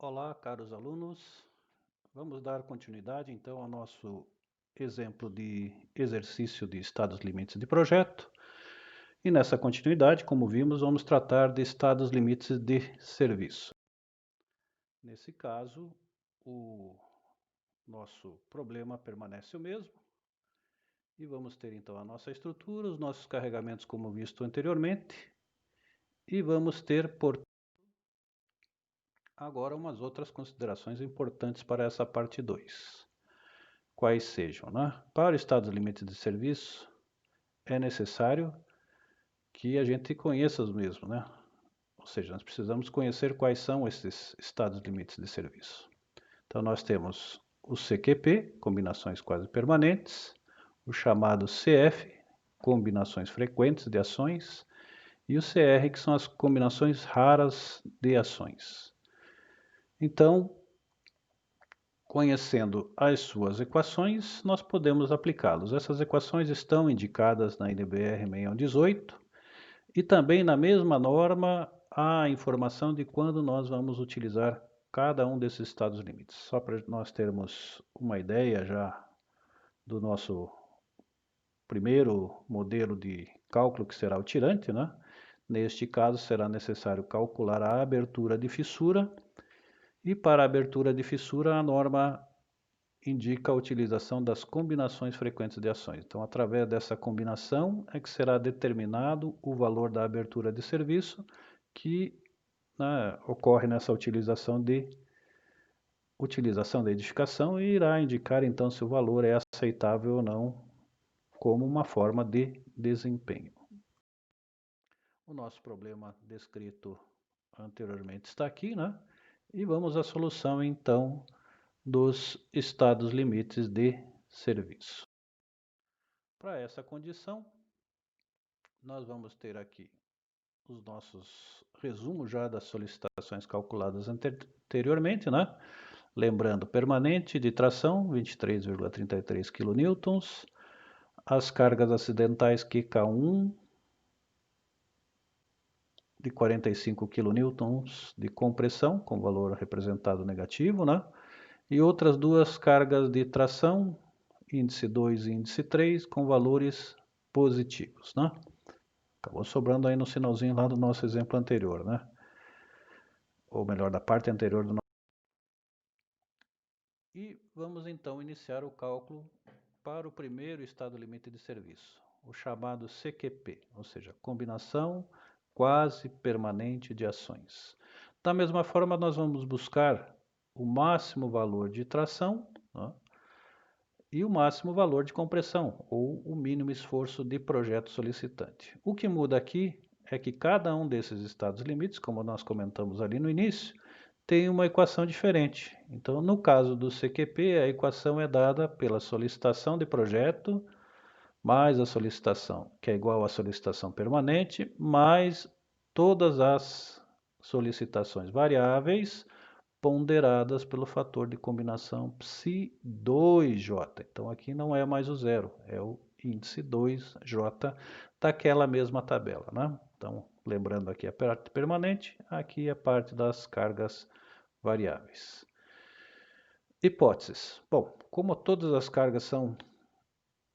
Olá, caros alunos. Vamos dar continuidade então ao nosso exemplo de exercício de estados limites de projeto. E nessa continuidade, como vimos, vamos tratar de estados limites de serviço. Nesse caso, o nosso problema permanece o mesmo. E vamos ter então a nossa estrutura, os nossos carregamentos como visto anteriormente. E vamos ter, portanto, agora umas outras considerações importantes para essa parte 2. Quais sejam, né? Para o estado limite de serviço, é necessário que a gente conheça os mesmos, né? Ou seja, nós precisamos conhecer quais são esses estados limites de serviço. Então, nós temos o CQP, combinações quase permanentes, o chamado CF, combinações frequentes de ações, e o CR, que são as combinações raras de ações. Então, conhecendo as suas equações, nós podemos aplicá-los. Essas equações estão indicadas na NBR 6118 e também na mesma norma há a informação de quando nós vamos utilizar cada um desses estados limites. Só para nós termos uma ideia já do nosso primeiro modelo de cálculo que será o tirante, né? Neste caso será necessário calcular a abertura de fissura e para a abertura de fissura a norma indica a utilização das combinações frequentes de ações. Então, através dessa combinação é que será determinado o valor da abertura de serviço que, né, ocorre nessa utilização da edificação e irá indicar então se o valor é aceitável ou não como uma forma de desempenho. O nosso problema descrito anteriormente está aqui, né? E vamos à solução então dos estados limites de serviço. Para essa condição, nós vamos ter aqui os nossos resumos já das solicitações calculadas anteriormente, né? Lembrando, permanente de tração, 23,33 kN, as cargas acidentais QK1 de 45 kN de compressão, com valor representado negativo, né? E outras duas cargas de tração, índice 2 e índice 3, com valores positivos, né? Acabou sobrando aí no sinalzinho lá do nosso exemplo anterior, né? Ou melhor, da parte anterior do nosso. E vamos então iniciar o cálculo para o primeiro estado limite de serviço, o chamado CQP, ou seja, combinação quase permanente de ações. Da mesma forma, nós vamos buscar o máximo valor de tração, né, e o máximo valor de compressão, ou o mínimo esforço de projeto solicitante. O que muda aqui é que cada um desses estados limites, como nós comentamos ali no início, tem uma equação diferente. Então, no caso do CQP, a equação é dada pela solicitação de projeto mais a solicitação, que é igual à solicitação permanente, mais todas as solicitações variáveis ponderadas pelo fator de combinação Psi2J. Então, aqui não é mais o zero, é o índice 2J daquela mesma tabela, né? Então, lembrando aqui a parte permanente, aqui a parte das cargas variáveis. Hipóteses. Bom, como todas as cargas são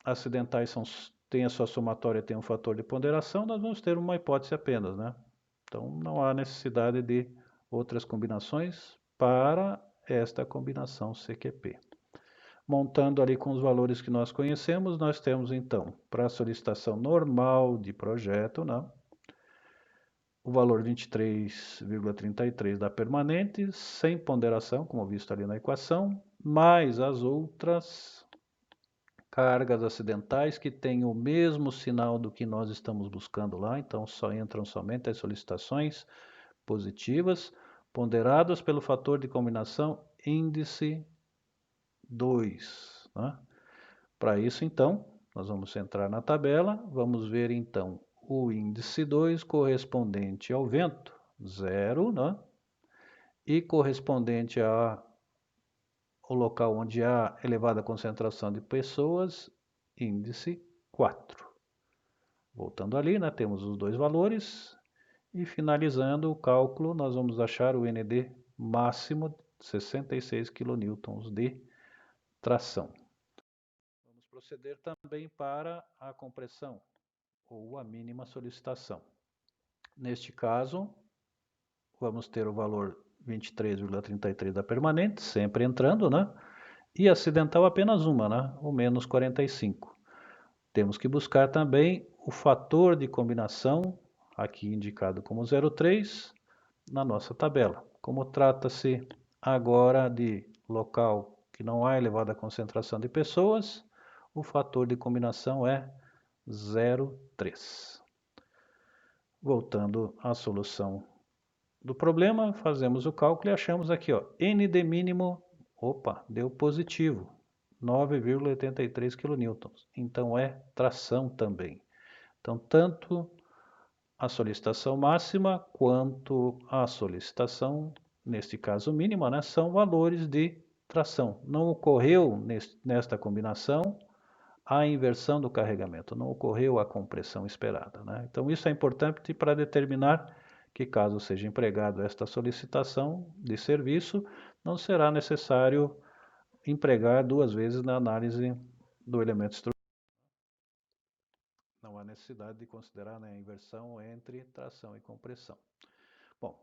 acidentais, têm a sua somatória, tem um fator de ponderação, nós vamos ter uma hipótese apenas, né? Então, não há necessidade de outras combinações para esta combinação CQP. Montando ali com os valores que nós conhecemos, nós temos então, para a solicitação normal de projeto, né, o valor 23,33 da permanente, sem ponderação, como visto ali na equação, mais as outras cargas acidentais que têm o mesmo sinal do que nós estamos buscando lá, então só entram somente as solicitações positivas, ponderadas pelo fator de combinação índice 2. Né? Para isso, então, nós vamos entrar na tabela, vamos ver então o índice 2 correspondente ao vento, 0, né? E correspondente ao local onde há elevada concentração de pessoas, índice 4. Voltando ali, né, temos os dois valores e finalizando o cálculo, nós vamos achar o ND máximo 66 kN de tração. Vamos proceder também para a compressão, ou a mínima solicitação. Neste caso, vamos ter o valor 23,33 da permanente, sempre entrando, né? E acidental apenas uma, né? O menos 45. Temos que buscar também o fator de combinação, aqui indicado como 0,3, na nossa tabela. Como trata-se agora de local que não há elevada concentração de pessoas, o fator de combinação é 0,3. Voltando à solução do problema, fazemos o cálculo e achamos aqui, ó, ND mínimo, opa, deu positivo, 9,83 kN. Então é tração também. Então, tanto a solicitação máxima quanto a solicitação, neste caso mínima, né, são valores de tração. Não ocorreu nesta combinação a inversão do carregamento, não ocorreu a compressão esperada, né? Então, isso é importante para determinar que, caso seja empregado esta solicitação de serviço, não será necessário empregar duas vezes na análise do elemento estrutural. Não há necessidade de considerar, né, a inversão entre tração e compressão. Bom,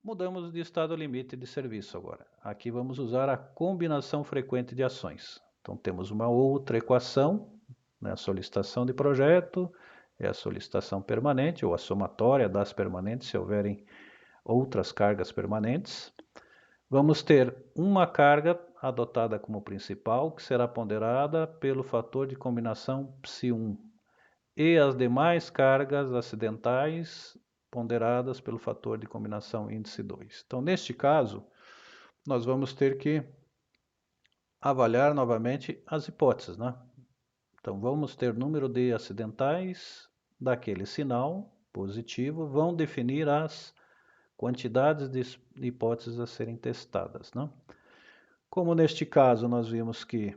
mudamos de estado limite de serviço agora. Aqui vamos usar a combinação frequente de ações. Então, temos uma outra equação, né, a solicitação de projeto, é a solicitação permanente, ou a somatória das permanentes, se houverem outras cargas permanentes. Vamos ter uma carga adotada como principal, que será ponderada pelo fator de combinação Psi1, e as demais cargas acidentais ponderadas pelo fator de combinação índice 2. Então, neste caso, nós vamos ter que avaliar novamente as hipóteses, né? Então, vamos ter número de acidentais daquele sinal positivo, vão definir as quantidades de hipóteses a serem testadas, né? Como neste caso nós vimos que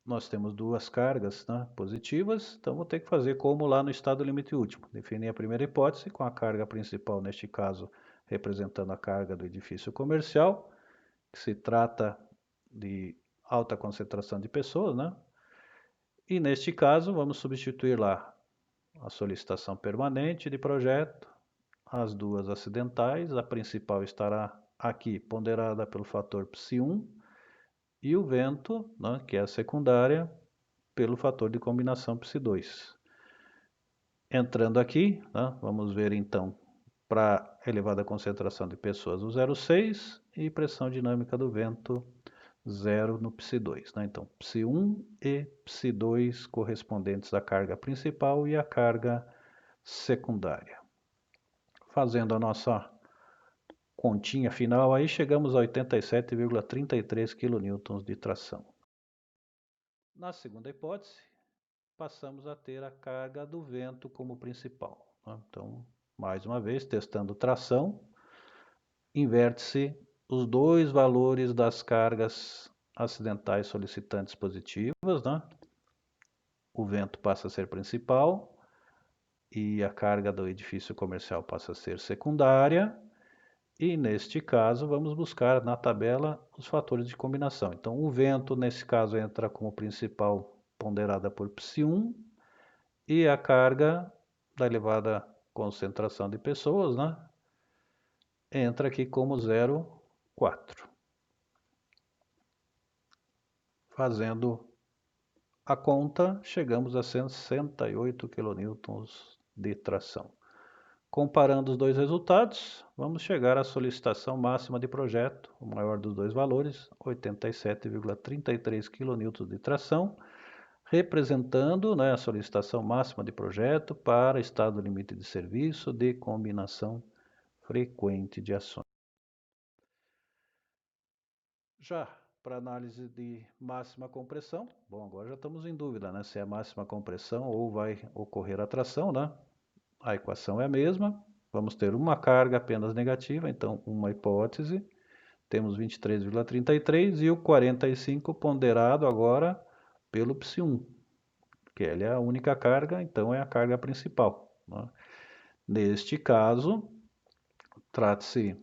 nós temos duas cargas, né, positivas, então vou ter que fazer como lá no estado limite último. Definir a primeira hipótese com a carga principal, neste caso, representando a carga do edifício comercial, que se trata de alta concentração de pessoas, né? E neste caso, vamos substituir lá a solicitação permanente de projeto, as duas acidentais, a principal estará aqui ponderada pelo fator Psi1, e o vento, né, que é a secundária, pelo fator de combinação Psi2. Entrando aqui, né, vamos ver então para elevada concentração de pessoas o 0,6 e pressão dinâmica do vento 0 no Psi2. Né? Então, Psi1 e Psi2 correspondentes à carga principal e à carga secundária. Fazendo a nossa continha final, aí chegamos a 87,33 kN de tração. Na segunda hipótese, passamos a ter a carga do vento como principal, né? Então, mais uma vez, testando tração, inverte-se os dois valores das cargas acidentais solicitantes positivas, né? O vento passa a ser principal e a carga do edifício comercial passa a ser secundária. E neste caso, vamos buscar na tabela os fatores de combinação. Então, o vento, nesse caso, entra como principal ponderada por Psi1 e a carga da elevada concentração de pessoas, né, entra aqui como 0,4. Fazendo a conta, chegamos a 68 kN de tração. Comparando os dois resultados, vamos chegar à solicitação máxima de projeto, o maior dos dois valores, 87,33 kN de tração, representando, né, a solicitação máxima de projeto para estado limite de serviço de combinação frequente de ações. Já para análise de máxima compressão, bom, agora já estamos em dúvida, né, se é máxima compressão ou vai ocorrer a tração, né? A equação é a mesma, vamos ter uma carga apenas negativa, então uma hipótese, temos 23,33 e o 45 ponderado agora pelo Psi1, que ele é a única carga, então é a carga principal, né? Neste caso, trata-se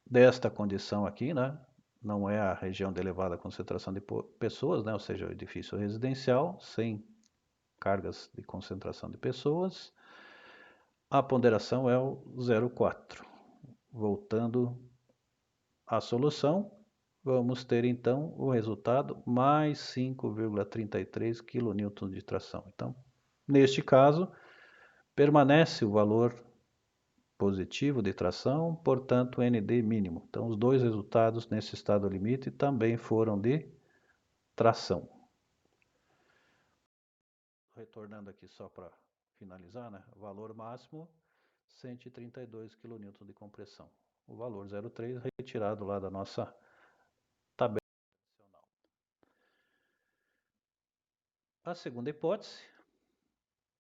desta condição aqui, né? Não é a região de elevada concentração de pessoas, né? Ou seja, o edifício residencial, sem cargas de concentração de pessoas. A ponderação é o 0,4. Voltando à solução, vamos ter então o resultado mais 5,33 kN de tração. Então, neste caso, permanece o valor positivo de tração, portanto, ND mínimo. Então, os dois resultados nesse estado limite também foram de tração. Retornando aqui só para finalizar, né? Valor máximo 132 kN de compressão. O valor 0,3 retirado lá da nossa tabela. A segunda hipótese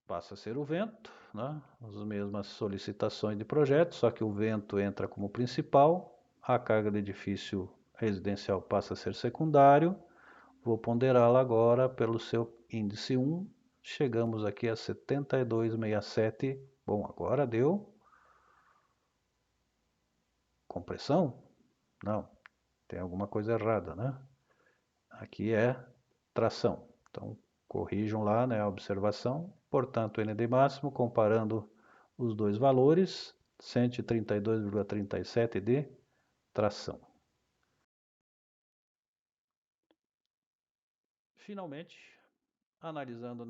passa a ser o vento, né? As mesmas solicitações de projeto, só que o vento entra como principal, a carga do edifício residencial passa a ser secundário. Vou ponderá-la agora pelo seu índice 1, chegamos aqui a 72,67. Bom, agora deu compressão? Não, tem alguma coisa errada, né? Aqui é tração. Então, corrijam lá, né, a observação. Portanto, ND máximo, comparando os dois valores, 132,37 de tração. Finalmente, analisando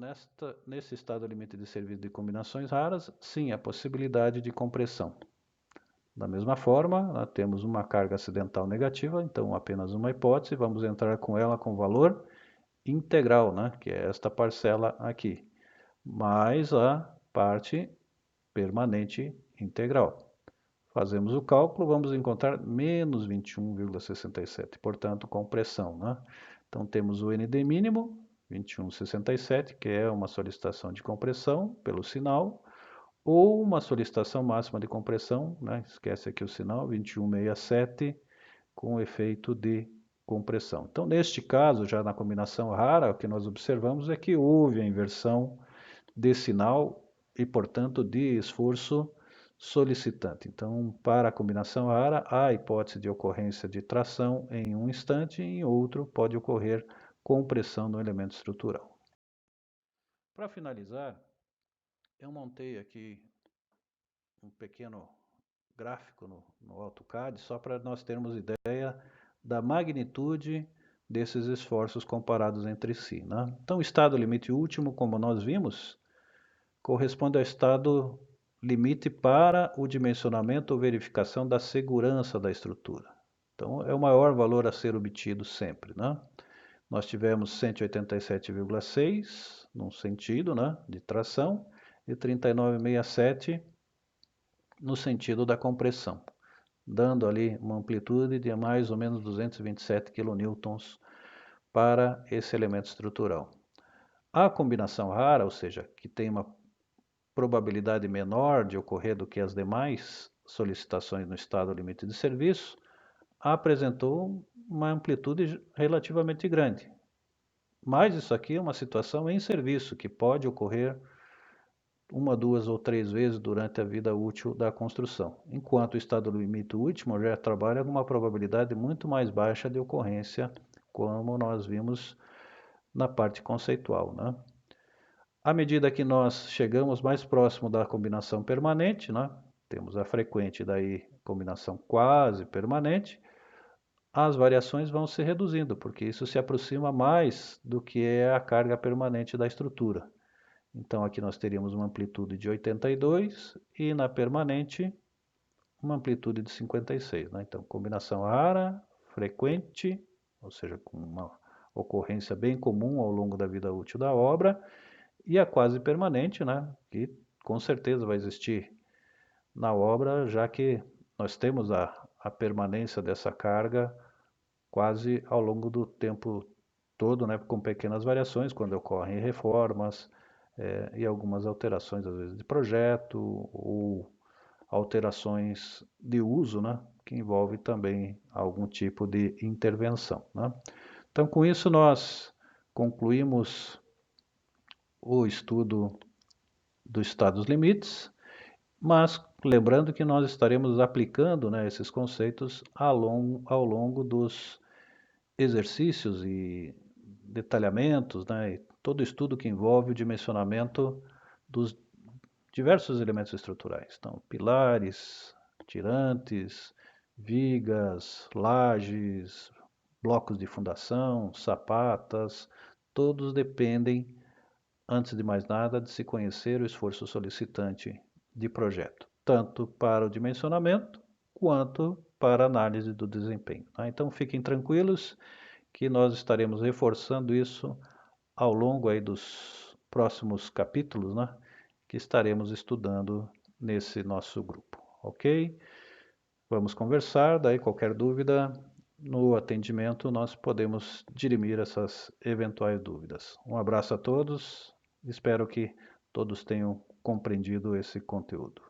nesse estado limite de serviço de combinações raras, sim, a possibilidade de compressão. Da mesma forma, nós temos uma carga acidental negativa, então apenas uma hipótese, vamos entrar com ela com valor integral, né, que é esta parcela aqui, mais a parte permanente integral. Fazemos o cálculo, vamos encontrar menos 21,67, portanto, compressão, né? Então, temos o ND mínimo, 21,67, que é uma solicitação de compressão pelo sinal, ou uma solicitação máxima de compressão, né? Esquece aqui o sinal, 21,67, com efeito de compressão. Então, neste caso, já na combinação rara, o que nós observamos é que houve a inversão de sinal e, portanto, de esforço solicitante. Então, para a combinação rara, há a hipótese de ocorrência de tração em um instante e em outro pode ocorrer compressão no elemento estrutural. Para finalizar, eu montei aqui um pequeno gráfico no AutoCAD só para nós termos ideia da magnitude desses esforços comparados entre si, né? Então, o estado limite último, como nós vimos, corresponde ao estado limite para o dimensionamento ou verificação da segurança da estrutura. Então, é o maior valor a ser obtido sempre, né? Nós tivemos 187,6 num sentido, né, de tração e 39,67 no sentido da compressão, dando ali uma amplitude de mais ou menos 227 kN para esse elemento estrutural. A combinação rara, ou seja, que tem uma probabilidade menor de ocorrer do que as demais solicitações no estado limite de serviço, apresentou uma amplitude relativamente grande. Mas isso aqui é uma situação em serviço, que pode ocorrer uma, duas ou três vezes durante a vida útil da construção, enquanto o estado limite último já trabalha com uma probabilidade muito mais baixa de ocorrência, como nós vimos na parte conceitual, né? À medida que nós chegamos mais próximo da combinação permanente, né, temos a frequente, daí combinação quase permanente, as variações vão se reduzindo, porque isso se aproxima mais do que é a carga permanente da estrutura. Então aqui nós teríamos uma amplitude de 82 e na permanente uma amplitude de 56, né? Então combinação rara, frequente, ou seja, com uma ocorrência bem comum ao longo da vida útil da obra, e a quase permanente, né, que com certeza vai existir na obra, já que nós temos a permanência dessa carga quase ao longo do tempo todo, né, com pequenas variações, quando ocorrem reformas e algumas alterações, às vezes, de projeto ou alterações de uso, né, que envolve também algum tipo de intervenção, né? Então, com isso, nós concluímos o estudo dos estados limites, mas Lembrando que nós estaremos aplicando, né, esses conceitos ao longo dos exercícios e detalhamentos, né, e todo estudo que envolve o dimensionamento dos diversos elementos estruturais. Então, pilares, tirantes, vigas, lajes, blocos de fundação, sapatas, todos dependem, antes de mais nada, de se conhecer o esforço solicitante de projeto, tanto para o dimensionamento quanto para a análise do desempenho. Tá? Então fiquem tranquilos que nós estaremos reforçando isso ao longo aí dos próximos capítulos, né, que estaremos estudando nesse nosso grupo, ok? Vamos conversar, daí qualquer dúvida no atendimento nós podemos dirimir essas eventuais dúvidas. Um abraço a todos, espero que todos tenham compreendido esse conteúdo.